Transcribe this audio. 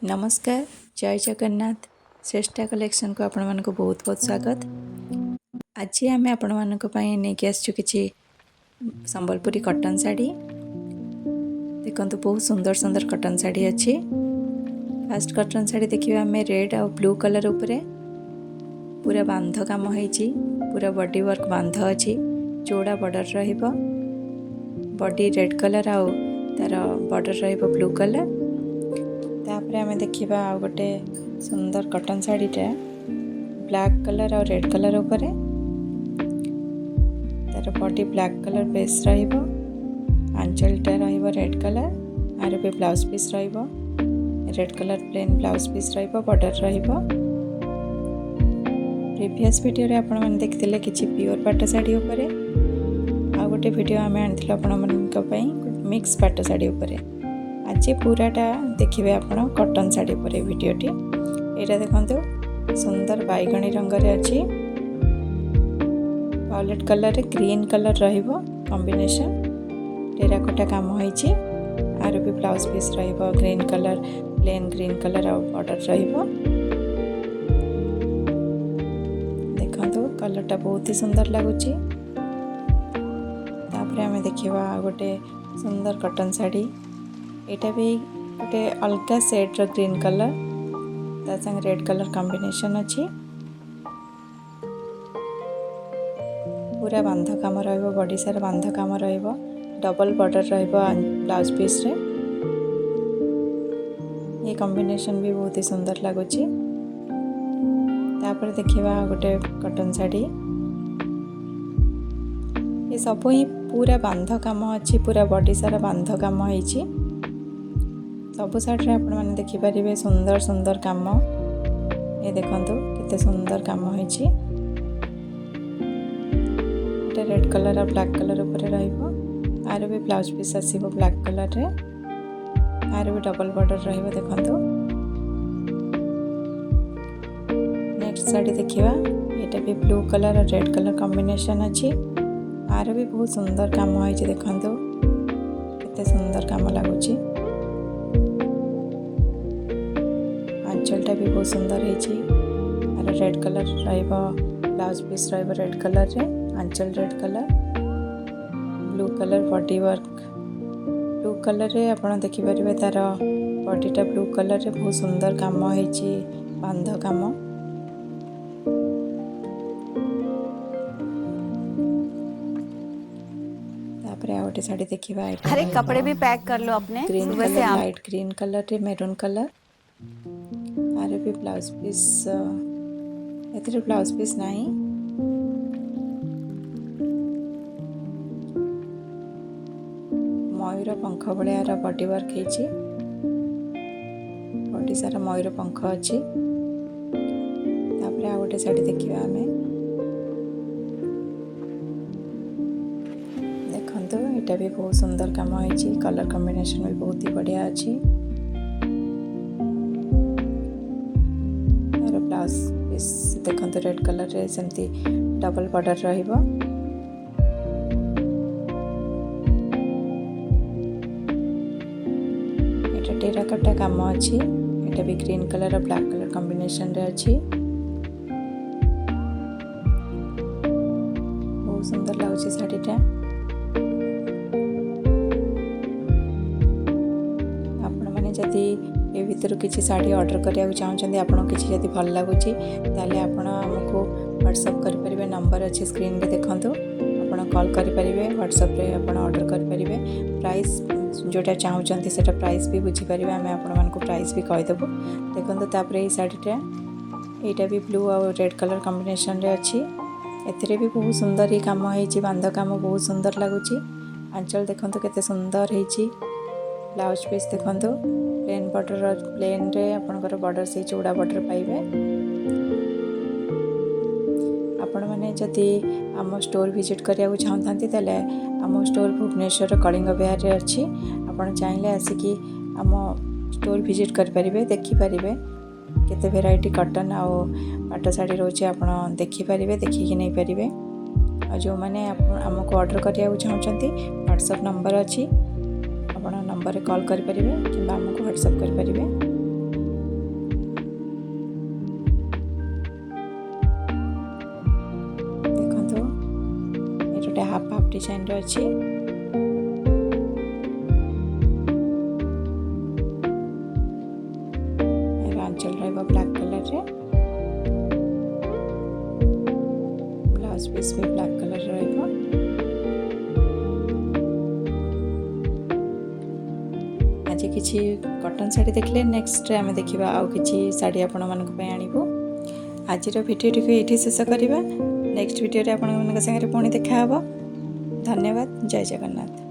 नमस्कार जय जगन्नाथ श्रेष्ठा कलेक्शन को आपण मानक बहुत बहुत स्वागत। आज आम आपण मानक पई नेकी आसछु किछि संबलपुरी कॉटन साड़ी। देखंतु बहुत सुंदर सुंदर कॉटन साड़ी अछि। फर्स्ट कॉटन साड़ी देखिबा आम रेड और ब्लू कलर उपरे पूरा बांध काम होईछि। पूरा बॉडी वर्क बांध अछि। चौड़ा बॉर्डर रहिबो। बॉडी रेड कलर आउ तार बॉर्डर रहिबो ब्लू कलर। तापर आम देखिबा आ गोटे सुंदर कॉटन साड़ीटा ब्लैक कलर और रेड कलर उपरे तार बॉडी ब्लैक कलर बेस रहिबो। आंचलटा रहिबो रेड कलर आर भी ब्लाउज पीस रहिबो। Red colour plain blouse piece रहिबो। बॉर्डर रहिबो। प्रीवियस वीडियो रे आपण मन देखथिले किछि प्योर पाट साड़ी उपरे आ गोटे वीडियो आम आनिथिलो आपण मनक पई मिक्स पाट साड़ी उपरे। आज पूराटा देखिए आपण कॉटन साड़ी पर वीडियोटी। एटा देखंतु सुंदर बैगणी रंग रे अछि। वायलेट कलर रे ग्रीन कलर रहिबो कॉम्बिनेशन। टेराकोटा काम होईछि आर भी ब्लाउज पीस रहिबो। Green colour plain green colour और बॉर्डर रहिबो। देखंतु कलरटा बहुत ही सुंदर लागुछि। तापर हमें देखिबा गोटे सुंदर कॉटन साड़ी। एटा भी गोटे अलगा सेड रो ग्रीन कलर ता संग रेड कलर कॉम्बिनेशन अछि। पूरा बांध काम रहइबो। बॉडी सारा बांध काम रहइबो। डबल बॉर्डर रहइबो ब्लाउज पीस रे। ये कॉम्बिनेशन भी बहुत ही सुंदर लागुछि। तापर देखिबा गोटे कॉटन साड़ी। ये सब ही पूरा बांध काम अछि। पूरा बॉडी सारा बांध काम होईछि। सबु साड़ी आपण माने देखि परिबे सुंदर सुंदर काम। ये देखंतु किते सुंदर काम होईछि। एटा रेड कलर और ब्लैक कलर ऊपर रहइबो। आर भी ब्लाउज पीस आसीबो ब्लैक कलर रे। आर भी डबल बॉर्डर रहइबो देखंतु। नेक्स्ट साड़ी देखिबा। एटा भी ब्लू कलर और रेड कलर कॉम्बिनेशन अछि। आर भी बहुत सुंदर काम होईछि देखंतु किते सुंदर काम लागुछि। आंचलटा भी बहुत सुंदर है। और रेड कलर रहिबो। ब्लाउज पीस रहिबो रेड कलर रे। आंचल red colour blue colour body work blue colour रे आपण देखि परिबे तार बॉडीटा ब्लू कलर रे बहुत सुंदर काम होईछि। बांध काम। तापरे आ गोटे साड़ी देखिबा। अरे कपड़े भी पैक कर लो अपने। ग्रीन सुबह से कलर लाइट ग्रीन कलर रे मेरून कलर आर भी ब्लाउज पीस एथरे ब्लाउज पीस नहीं। मयूर पंख भलिया बॉडी वर्क ହେଇଛି। बॉडी सारा मयूर पंख अछि। तापरे आ गोटे साड़ी देखिबा हमें। देखंतु एटा भी बहुत सुंदर काम होईछि। कलर कॉम्बिनेशन भी बहुत ही बढ़िया अछि। ब्लाउज पीस देखंतु रेड कलर रे सेमती डबल बॉर्डर रहिबो। एटा टेराकोटा काम अछि। एटा भी ग्रीन कलर और ब्लैक कलर कॉम्बिनेशन रे अछि। बहुत सुंदर लागुछि साड़ीटा। आपण माने जदी ए भितर किसी साड़ी ऑर्डर करिया चाहते आपन किसी जदि भल लगुच ताले आपण हमको व्हाट्सएप कर परिबे। नंबर अच्छे स्क्रीन रे देखंतु। आपण कॉल कर परिबे। व्हाट्सएप रे आपण ऑर्डर कर परिबे। प्राइस जोटा चाहउचंती सेटा प्राइस भी बुझी परिबे। हमें आपण मानको प्राइस भी कहि देबो। देखंतु तापरे ए साड़ीटा एटा भी ब्लू और रेड कलर कॉम्बिनेशन रे अछि। एथिरे भी बहुत सुंदर ही काम होईछि। बांध काम बहुत सुंदर लागुछि। आंचल देखंतु केते सुंदर होईछि। ब्लाउज पीस देखंतु प्लेन बॉर्डर प्लेन रे आपनकर बॉर्डर से चौड़ा बॉर्डर पाइबे। आपण माने जदि आम स्टोर विजिट करिया चाहतांती ताले आम स्टोर भुवनेश्वर कलिंग विहार रे अछि। आपण चाहिले आसिकी आम स्टोर विजिट कर परिबे। देखि परिबे केते वेराइटी कॉटन आ पाट साड़ी रोचे। आपण देखि परिबे। देखि नै परिबे। आ जो माने हमको ऑर्डर करिया चाहउचंती व्हाट्सएप नंबर अछि। आपण नंबर कॉल कर परिबे कि हमको व्हाट्सएप कर परिबे। डिजाइन अच्छी आंचल रहा ब्लैक कलर रे ब्लाउज पीस भी ब्लैक कलर रहा आज किसी कॉटन साड़ी देखले नेक्स्ट आम देखा आउ कि साड़ी आपण मानी आणबू आज भिडियो ये शेष करवा नेक्स्ट वीडियो आपण मान पुणी देखा धन्यवाद जय जगन्नाथ।